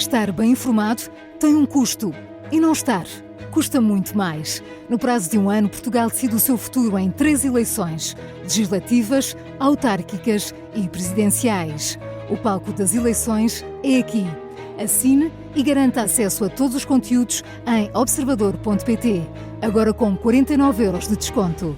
Estar bem informado tem um custo. E não estar custa muito mais. No prazo de um ano, Portugal decide o seu futuro em 3 eleições: legislativas, autárquicas e presidenciais. O palco das eleições é aqui. Assine e garanta acesso a todos os conteúdos em observador.pt. Agora com 49 € de desconto.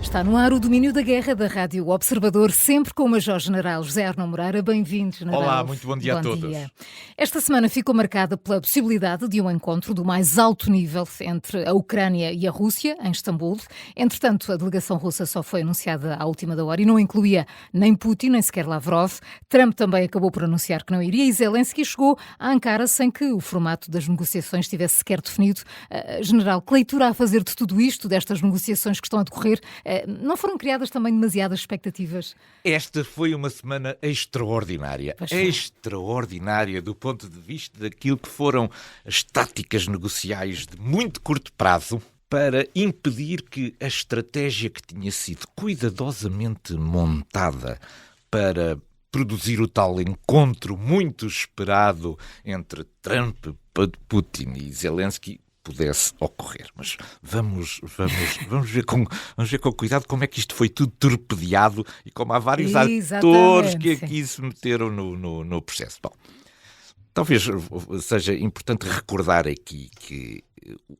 Está no ar o Domínio da Guerra da Rádio Observador, sempre com o Major-General José Arnão Moreira. Bem-vindo, General. Olá, muito bom dia a todos. Dia. Esta semana ficou marcada pela possibilidade de um encontro do mais alto nível entre a Ucrânia e a Rússia, em Istambul. Entretanto, a delegação russa só foi anunciada à última da hora e não incluía nem Putin, nem sequer Lavrov. Trump também acabou por anunciar que não iria e Zelensky chegou a Ankara sem que o formato das negociações estivesse sequer definido. General, que leitura a fazer de tudo isto, destas negociações que estão a decorrer? Não foram criadas também demasiadas expectativas? Esta foi uma semana extraordinária. Extraordinária do ponto de vista daquilo que foram as táticas negociais de muito curto prazo para impedir que a estratégia que tinha sido cuidadosamente montada para produzir o tal encontro muito esperado entre Trump, Putin e Zelensky pudesse ocorrer. Mas vamos ver com cuidado como é que isto foi tudo torpedeado e como há vários atores que aqui se meteram no processo. Bom, talvez seja importante recordar aqui que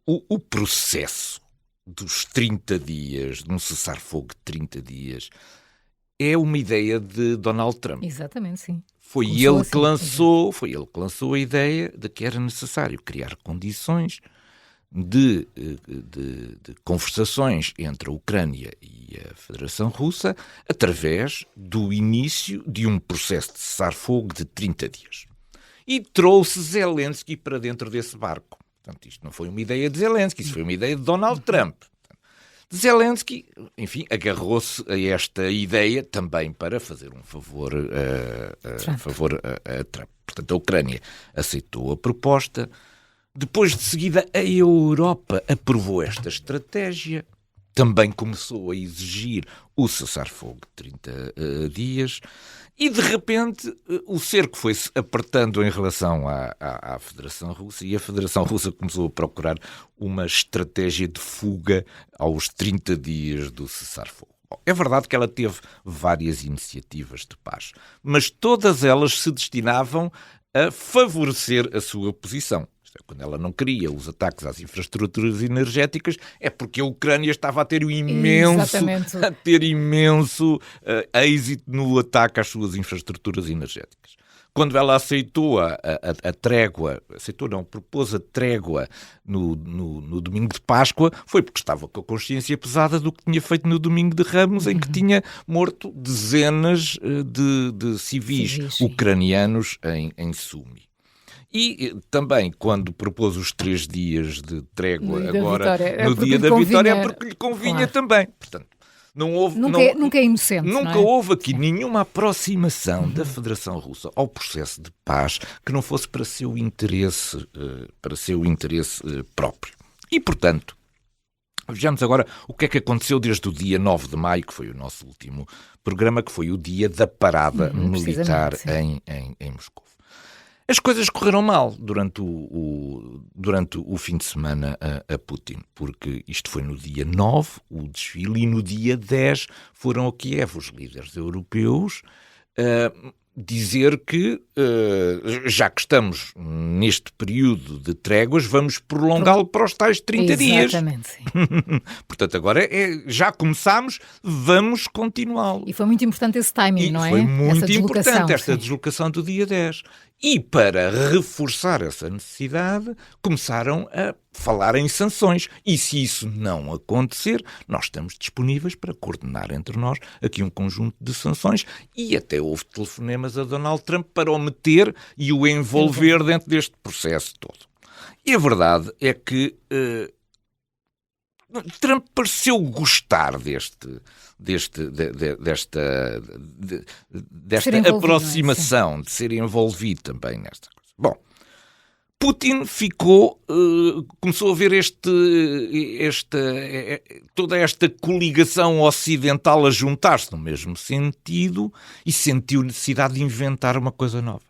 o processo dos 30 dias, de um cessar-fogo de 30 dias, é uma ideia de Donald Trump. Exatamente, sim. Foi ele que lançou a ideia de que era necessário criar condições de conversações entre a Ucrânia e a Federação Russa através do início de um processo de cessar-fogo de 30 dias. E trouxe Zelensky para dentro desse barco. Portanto, isto não foi uma ideia de Zelensky, isso foi uma ideia de Donald Trump. Zelensky, enfim, agarrou-se a esta ideia também para fazer um favor a Trump. Portanto, a Ucrânia aceitou a proposta. Depois de seguida, a Europa aprovou esta estratégia, também começou a exigir o cessar-fogo de 30 dias e, de repente, o cerco foi-se apertando em relação à Federação Russa e a Federação Russa começou a procurar uma estratégia de fuga aos 30 dias do cessar-fogo. É verdade que ela teve várias iniciativas de paz, mas todas elas se destinavam a favorecer a sua posição. Quando ela não queria os ataques às infraestruturas energéticas, é porque a Ucrânia estava a ter imenso êxito no ataque às suas infraestruturas energéticas. Quando ela aceitou a trégua, propôs a trégua no domingo de Páscoa, foi porque estava com a consciência pesada do que tinha feito no domingo de Ramos, em que tinha morto dezenas de civis ucranianos em Sumi. E também, quando propôs os 3 dias de trégua no dia da vitória, é porque lhe convinha também. Portanto, nunca é inocente. Nunca houve aqui nenhuma aproximação da Federação Russa ao processo de paz que não fosse para seu interesse próprio. E, portanto, vejamos agora o que é que aconteceu desde o dia 9 de maio, que foi o nosso último programa, que foi o dia da parada militar em Moscou. As coisas correram mal durante o fim de semana a Putin, porque isto foi no dia 9, o desfile, e no dia 10 foram a Kiev os líderes europeus dizer que, já que estamos neste período de tréguas, vamos prolongá-lo para os tais 30 dias. Exatamente, sim. Portanto, agora já começámos, vamos continuá-lo. E foi muito importante esse timing, não é? Foi muito importante esta deslocação do dia 10. E para reforçar essa necessidade, começaram a falar em sanções. E se isso não acontecer, nós estamos disponíveis para coordenar entre nós aqui um conjunto de sanções. E até houve telefonemas a Donald Trump para o meter e o envolver dentro deste processo todo. E a verdade é que Trump pareceu gostar desta aproximação, de ser envolvido também nesta coisa. Bom, Putin começou a ver toda esta coligação ocidental a juntar-se no mesmo sentido e sentiu necessidade de inventar uma coisa nova.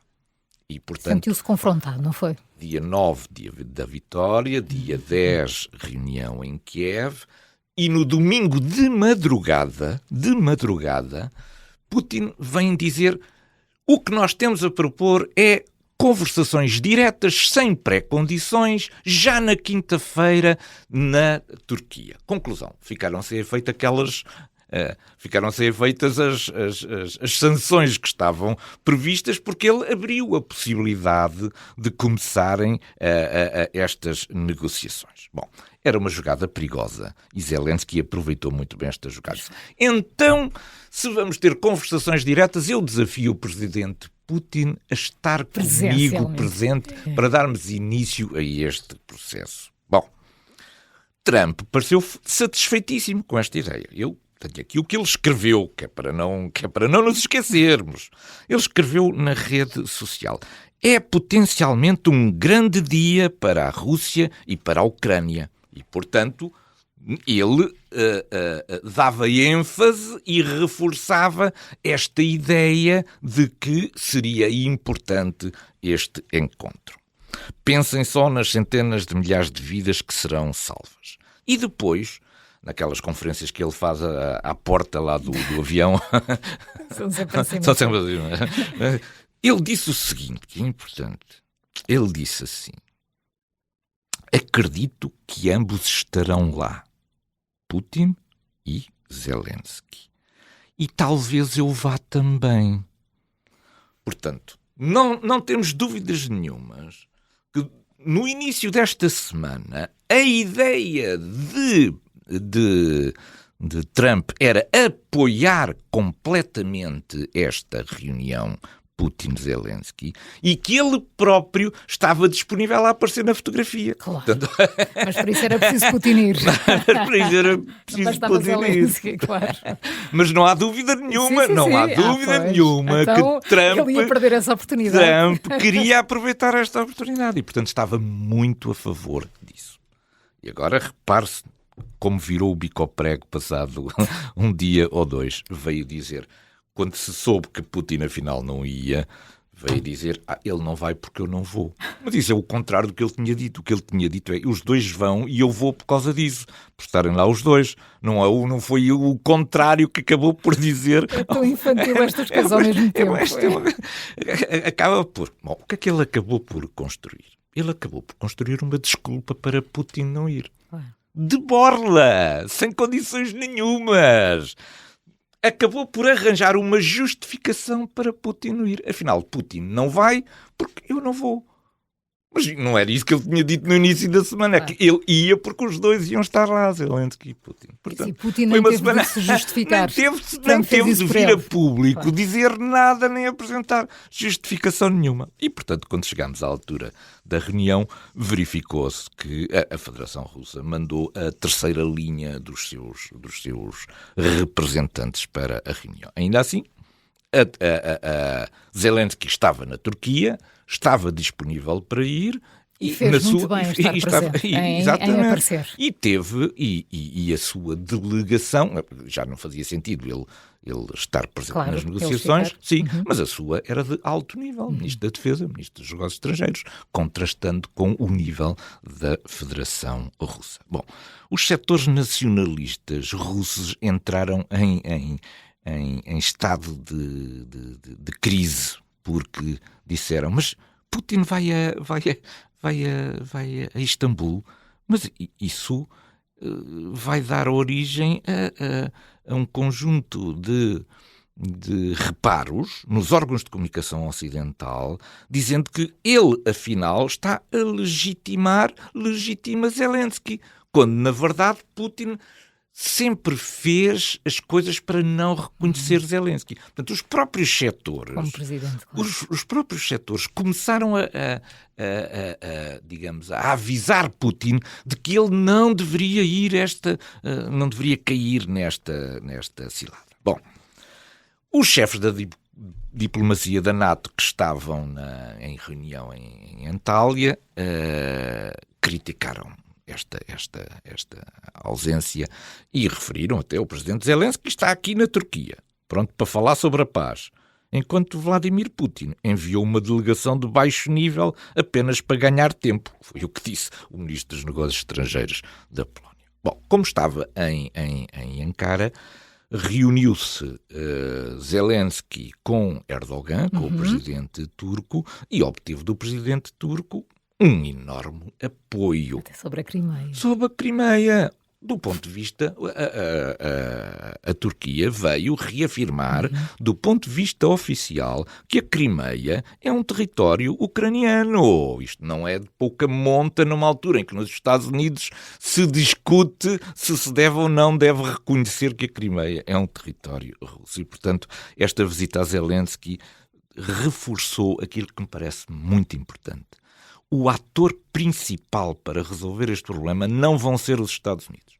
E, portanto, sentiu-se confrontado, não foi? Dia 9, dia da vitória, dia 10, reunião em Kiev, e no domingo de madrugada, Putin vem dizer: o que nós temos a propor é conversações diretas, sem pré-condições, já na quinta-feira na Turquia. Conclusão, ficaram a ser feitas as sanções que estavam previstas, porque ele abriu a possibilidade de começarem estas negociações. Bom, era uma jogada perigosa e Zelensky aproveitou muito bem esta jogada. Então, se vamos ter conversações diretas, eu desafio o presidente Putin a estar comigo presente para darmos início a este processo. Bom, Trump pareceu satisfeitíssimo com esta ideia. Eu tenho aqui o que ele escreveu, que é para não nos esquecermos. Ele escreveu na rede social: é potencialmente um grande dia para a Rússia e para a Ucrânia. E, portanto, ele dava ênfase e reforçava esta ideia de que seria importante este encontro. Pensem só nas centenas de milhares de vidas que serão salvas. E depois, naquelas conferências que ele faz à porta lá do avião, são sempre assim. Ele disse o seguinte, que é importante. Ele disse assim: acredito que ambos estarão lá, Putin e Zelensky. E talvez eu vá também. Portanto, não temos dúvidas nenhumas que no início desta semana a ideia de Trump era apoiar completamente esta reunião Putin-Zelensky e que ele próprio estava disponível a aparecer na fotografia. Claro. Portanto, mas por isso era preciso Putin ir. Por isso era preciso Putin ir. Claro. Mas não há dúvida nenhuma, então, que Trump, ele ia perder essa oportunidade. Trump queria aproveitar esta oportunidade e, portanto, estava muito a favor disso. E agora repare-se como virou o bico ao prego passado um dia ou dois. Veio dizer, quando se soube que Putin afinal não ia, veio dizer, ele não vai porque eu não vou. Mas isso é o contrário do que ele tinha dito. O que ele tinha dito é, os dois vão e eu vou por causa disso, por estarem lá os dois. Não foi o contrário que acabou por dizer. É tão infantil estas coisas ao mesmo tempo. Acaba por... Bom, o que é que ele acabou por construir? Ele acabou por construir uma desculpa para Putin não ir. De borla, sem condições nenhumas. Acabou por arranjar uma justificação para Putin não ir. Afinal, Putin não vai porque eu não vou. Mas não era isso que ele tinha dito no início da semana. É que ele ia porque os dois iam estar lá, Zelensky e Putin. Portanto, sim, Putin nem teve de se justificar. Nem teve de vir a público dizer nada, nem apresentar justificação nenhuma. E, portanto, quando chegámos à altura da reunião, verificou-se que a Federação Russa mandou a terceira linha dos seus representantes para a reunião. Ainda assim, Zelensky estava na Turquia, estava disponível para ir e fez muito bem estar presente em aparecer. E teve, e a sua delegação, já não fazia sentido ele estar presente nas negociações, sim, mas a sua era de alto nível, Ministro da Defesa, Ministro dos Negócios Estrangeiros, contrastando com o nível da Federação Russa. Bom, os setores nacionalistas russos entraram em estado de crise, porque disseram, mas Putin vai a Istambul, mas isso vai dar origem a um conjunto de reparos nos órgãos de comunicação ocidental, dizendo que ele, afinal, está a legitima Zelensky, quando, na verdade, Putin sempre fez as coisas para não reconhecer Zelensky. Portanto, os próprios setores, como presidente, claro. os próprios setores começaram digamos, a avisar Putin de que ele não deveria não deveria cair nesta cilada. Bom, os chefes diplomacia da NATO que estavam em reunião em Antália criticaram esta ausência e referiram até o presidente Zelensky, que está aqui na Turquia, pronto para falar sobre a paz, enquanto Vladimir Putin enviou uma delegação de baixo nível apenas para ganhar tempo. Foi o que disse o ministro dos Negócios Estrangeiros da Polónia. Bom, como estava em Ankara, reuniu-se Zelensky com Erdogan, com o presidente turco, e obteve do presidente turco um enorme apoio. Até sobre a Crimeia. Sobre a Crimeia. Do ponto de vista, a Turquia veio reafirmar, do ponto de vista oficial, que a Crimeia é um território ucraniano. Isto não é de pouca monta numa altura em que nos Estados Unidos se discute se deve ou não deve reconhecer que a Crimeia é um território russo. E, portanto, esta visita a Zelensky reforçou aquilo que me parece muito importante. O ator principal para resolver este problema não vão ser os Estados Unidos.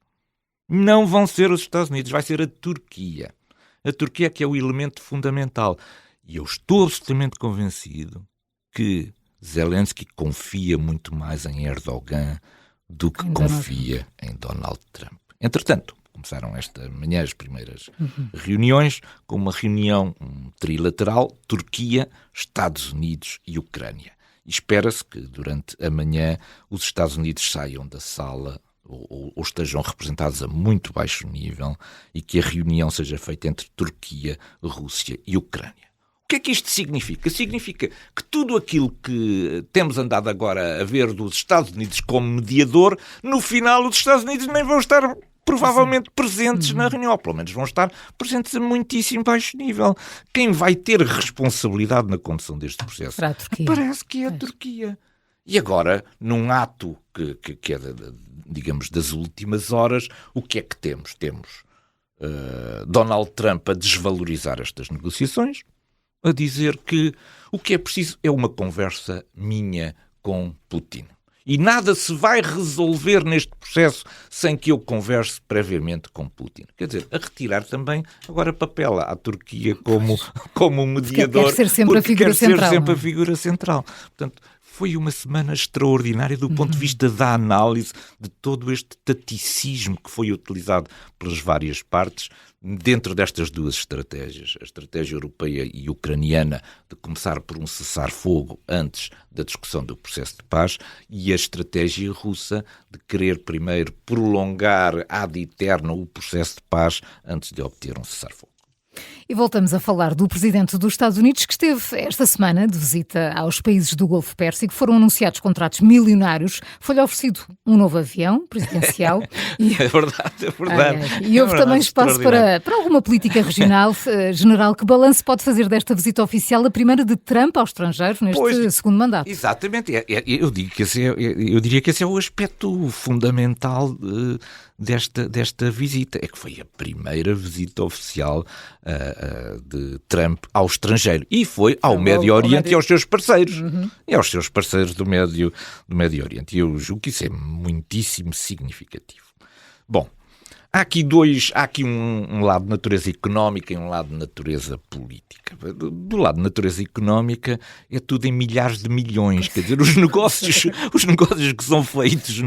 Não vão ser os Estados Unidos, vai ser a Turquia. A Turquia que é o elemento fundamental. E eu estou absolutamente convencido que Zelensky confia muito mais em Erdogan do que confia em Donald Trump. Entretanto, começaram esta manhã as primeiras reuniões, com uma reunião trilateral, Turquia, Estados Unidos e Ucrânia. E espera-se que durante a manhã os Estados Unidos saiam da sala ou estejam representados a muito baixo nível e que a reunião seja feita entre Turquia, Rússia e Ucrânia. O que é que isto significa? Significa que tudo aquilo que temos andado agora a ver dos Estados Unidos como mediador, no final os Estados Unidos nem vão estar provavelmente presentes na reunião, ou pelo menos vão estar presentes a muitíssimo baixo nível. Quem vai ter responsabilidade na condução deste processo parece que é a Turquia. E agora, num ato que é, digamos, das últimas horas, o que é que temos? Temos Donald Trump a desvalorizar estas negociações, a dizer que o que é preciso é uma conversa minha com Putin. E nada se vai resolver neste processo sem que eu converse previamente com Putin. Quer dizer, a retirar também agora papel à Turquia como mediador. Quer ser sempre a figura central. Portanto, foi uma semana extraordinária do ponto de vista da análise de todo este taticismo que foi utilizado pelas várias partes dentro destas duas estratégias. A estratégia europeia e ucraniana de começar por um cessar-fogo antes da discussão do processo de paz e a estratégia russa de querer primeiro prolongar ad eterno o processo de paz antes de obter um cessar-fogo. E voltamos a falar do presidente dos Estados Unidos, que esteve esta semana de visita aos países do Golfo Pérsico. Foram anunciados contratos milionários. Foi-lhe oferecido um novo avião presidencial. É verdade. E houve também espaço para alguma política regional. General, que balanço pode fazer desta visita oficial, a primeira de Trump ao estrangeiro neste segundo mandato? Exatamente. Eu diria que esse é o aspecto fundamental desta visita. É que foi a primeira visita oficial de Trump ao estrangeiro. E foi ao Médio Oriente e aos seus parceiros. E aos seus parceiros do Médio Oriente. E eu julgo que isso é muitíssimo significativo. Bom, há aqui um lado de natureza económica e um lado de natureza política. Do lado de natureza económica é tudo em milhares de milhões. Quer dizer, os negócios que são feitos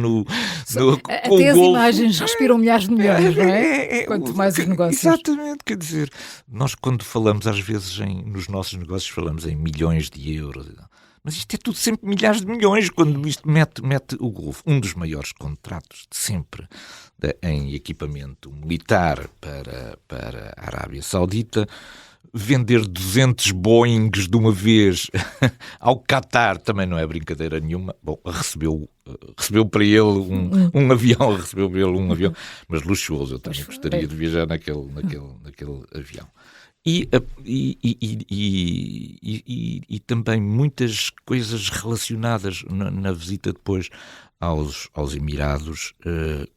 até as imagens respiram milhares de milhões, não é? Quanto mais os negócios. Exatamente, quer dizer, nós quando falamos às vezes nos nossos negócios falamos em milhões de euros. Mas isto é tudo sempre milhares de milhões quando isto mete o Golfo. Um dos maiores contratos de sempre em equipamento militar para a Arábia Saudita. Vender 200 Boeings de uma vez ao Qatar também não é brincadeira nenhuma. Bom, recebeu para ele um avião, mas luxuoso. Eu também gostaria de viajar naquele avião. E também muitas coisas relacionadas na visita depois aos Emirados,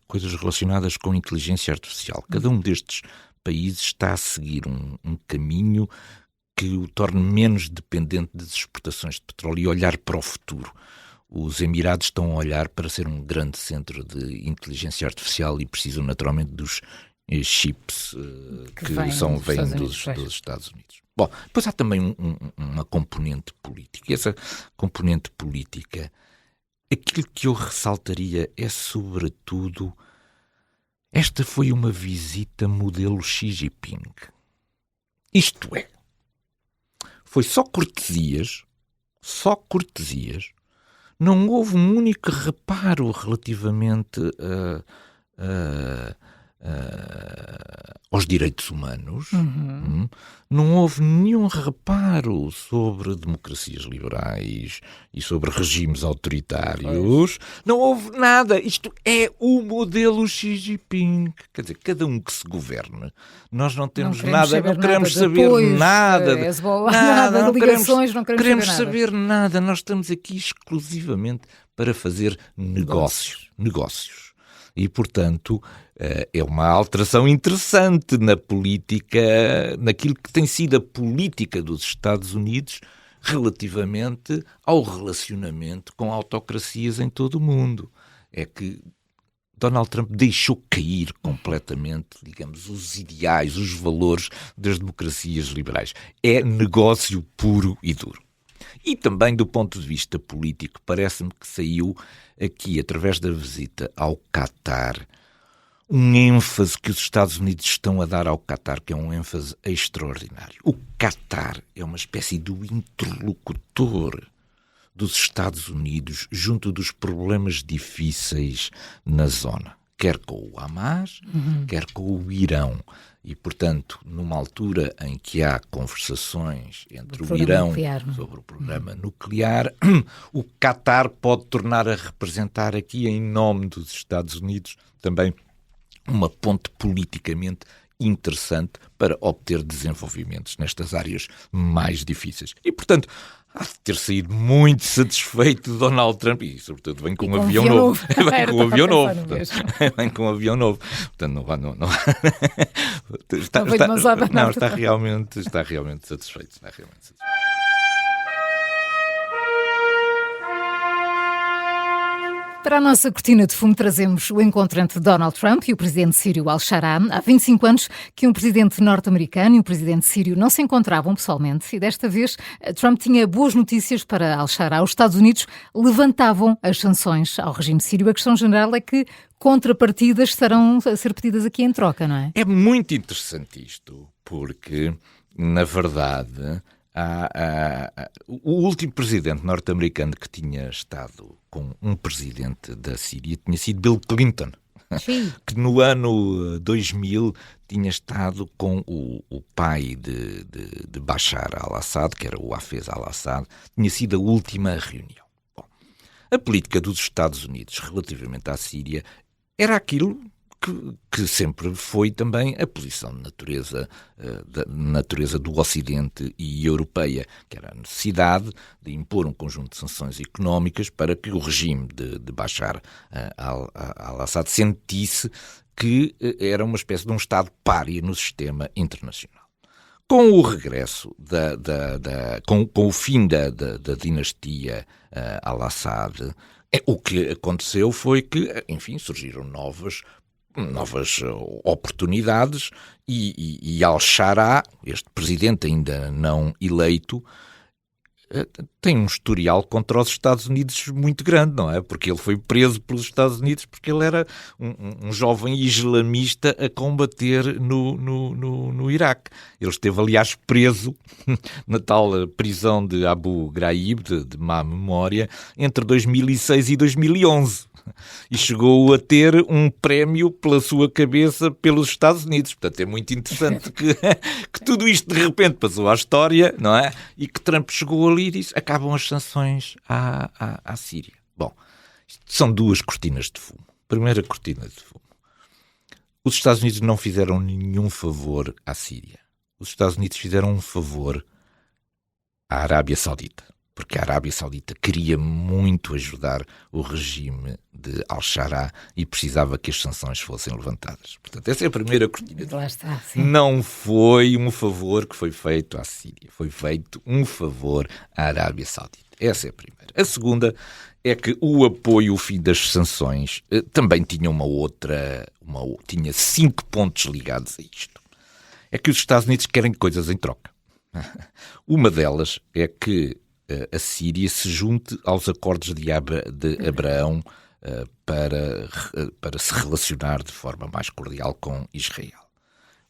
coisas relacionadas com inteligência artificial. Cada um destes países está a seguir um caminho que o torne menos dependente das exportações de petróleo e olhar para o futuro. Os Emirados estão a olhar para ser um grande centro de inteligência artificial e precisam naturalmente dos chips que vêm vêm dos Estados Unidos. Bom, depois há também uma componente política. E essa componente política, aquilo que eu ressaltaria é, sobretudo, esta foi uma visita modelo Xi Jinping. Isto é, foi só cortesias, não houve um único reparo relativamente aos direitos humanos, não houve nenhum reparo sobre democracias liberais e sobre regimes autoritários, não houve nada. Isto é o modelo Xi Jinping. Quer dizer, cada um que se governe, nós não temos nada, não queremos saber nada de ligações, não queremos saber nada. Nós estamos aqui exclusivamente para fazer negócios. E, portanto, é uma alteração interessante na política, naquilo que tem sido a política dos Estados Unidos relativamente ao relacionamento com autocracias em todo o mundo. É que Donald Trump deixou cair completamente, digamos, os ideais, os valores das democracias liberais. É negócio puro e duro. E também, do ponto de vista político, parece-me que saiu aqui, através da visita ao Qatar, um ênfase que os Estados Unidos estão a dar ao Qatar, que é um ênfase extraordinário. O Qatar é uma espécie de interlocutor dos Estados Unidos junto dos problemas difíceis na zona, quer com o Hamas, quer com o Irão. E, portanto, numa altura em que há conversações entre o Irão sobre o programa nuclear, o Qatar pode tornar a representar aqui, em nome dos Estados Unidos, também uma ponte politicamente interessante para obter desenvolvimentos nestas áreas mais difíceis. E, portanto, há de ter saído muito satisfeito Donald Trump e, sobretudo, vem com um avião novo. Vem com um avião novo. Vem com um avião novo. Portanto, não está realmente satisfeito. Para a nossa cortina de fumo trazemos o encontro entre Donald Trump e o presidente sírio Al-Shara. Há 25 anos que um presidente norte-americano e um presidente sírio não se encontravam pessoalmente e desta vez Trump tinha boas notícias para Al-Shara. Os Estados Unidos levantavam as sanções ao regime sírio. A questão general é que contrapartidas estarão a ser pedidas aqui em troca, não é? É muito interessante isto, porque, na verdade, o último presidente norte-americano que tinha estado com um presidente da Síria tinha sido Bill Clinton, que no ano 2000 tinha estado com o pai de Bashar al-Assad, que era o Hafez al-Assad, tinha sido a última reunião. Bom, a política dos Estados Unidos relativamente à Síria era aquilo que sempre foi também a posição de natureza do Ocidente e europeia, que era a necessidade de impor um conjunto de sanções económicas para que o regime de Bashar al-Assad sentisse que era uma espécie de um Estado pária no sistema internacional. Com o regresso, com o fim da dinastia al-Assad, o que aconteceu foi que, enfim, surgiram novas oportunidades e Al-Shara, este presidente ainda não eleito, tem um historial contra os Estados Unidos muito grande, não é? Porque ele foi preso pelos Estados Unidos porque ele era um jovem islamista a combater no Iraque. Ele esteve, aliás, preso na tal prisão de Abu Ghraib, de má memória, entre 2006 e 2011. E chegou a ter um prémio pela sua cabeça pelos Estados Unidos. Portanto, é muito interessante que tudo isto de repente passou à história, não é? E que Trump chegou ali e disse, acabam as sanções à Síria. Bom, isto são duas cortinas de fumo. Primeira cortina de fumo. Os Estados Unidos não fizeram nenhum favor à Síria. Os Estados Unidos fizeram um favor à Arábia Saudita. Porque a Arábia Saudita queria muito ajudar o regime de Al-Shara e precisava que as sanções fossem levantadas. Portanto, essa é a primeira cortina. Lá está, sim. Não foi um favor que foi feito à Síria. Foi feito um favor à Arábia Saudita. Essa é a primeira. A segunda é que o apoio ao fim das sanções também tinha tinha 5 pontos ligados a isto. É que os Estados Unidos querem coisas em troca. Uma delas é que a Síria se junte aos acordos de Abraão para se relacionar de forma mais cordial com Israel.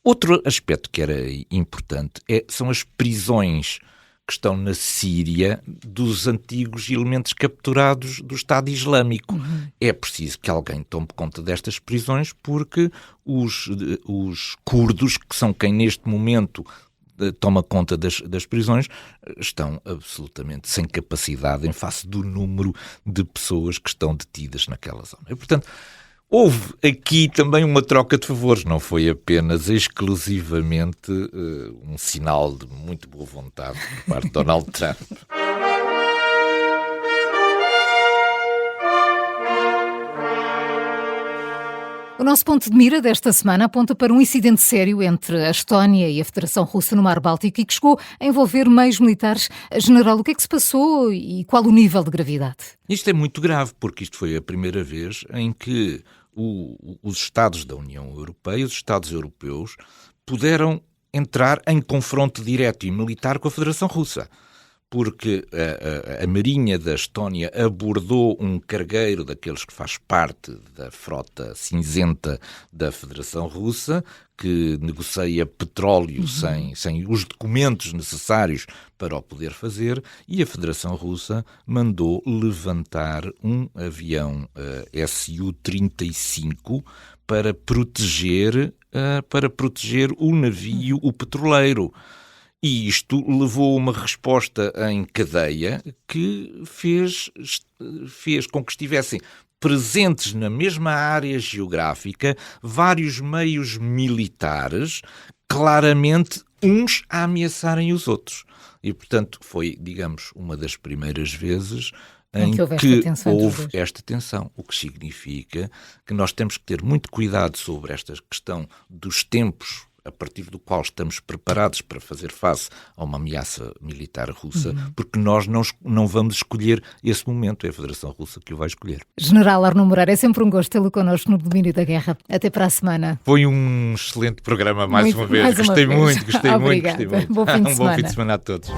Outro aspecto que era importante são as prisões que estão na Síria dos antigos elementos capturados do Estado Islâmico. É preciso que alguém tome conta destas prisões porque os curdos, que são quem neste momento toma conta das prisões, estão absolutamente sem capacidade em face do número de pessoas que estão detidas naquela zona. E, portanto, houve aqui também uma troca de favores, não foi apenas exclusivamente um sinal de muito boa vontade por parte de Donald Trump. O nosso ponto de mira desta semana aponta para um incidente sério entre a Estónia e a Federação Russa no Mar Báltico e que chegou a envolver meios militares. General, o que é que se passou e qual o nível de gravidade? Isto é muito grave, porque isto foi a primeira vez em que os Estados da União Europeia, os Estados europeus, puderam entrar em confronto direto e militar com a Federação Russa. Porque a Marinha da Estónia abordou um cargueiro daqueles que faz parte da frota cinzenta da Federação Russa, que negocia petróleo sem os documentos necessários para o poder fazer, e a Federação Russa mandou levantar um avião Su-35 para proteger o navio, o petroleiro. E isto levou a uma resposta em cadeia que fez com que estivessem presentes na mesma área geográfica vários meios militares, claramente uns a ameaçarem os outros. E, portanto, foi, digamos, uma das primeiras vezes em que houve esta tensão, o que significa que nós temos que ter muito cuidado sobre esta questão dos tempos a partir do qual estamos preparados para fazer face a uma ameaça militar russa, porque nós não vamos escolher esse momento, é a Federação Russa que o vai escolher. General Arnaud Moreira, é sempre um gosto tê-lo connosco no Domínio da Guerra. Até para a semana. Foi um excelente programa mais uma vez. Gostei muito. Obrigada. Bom fim de semana. Um bom fim de semana a todos.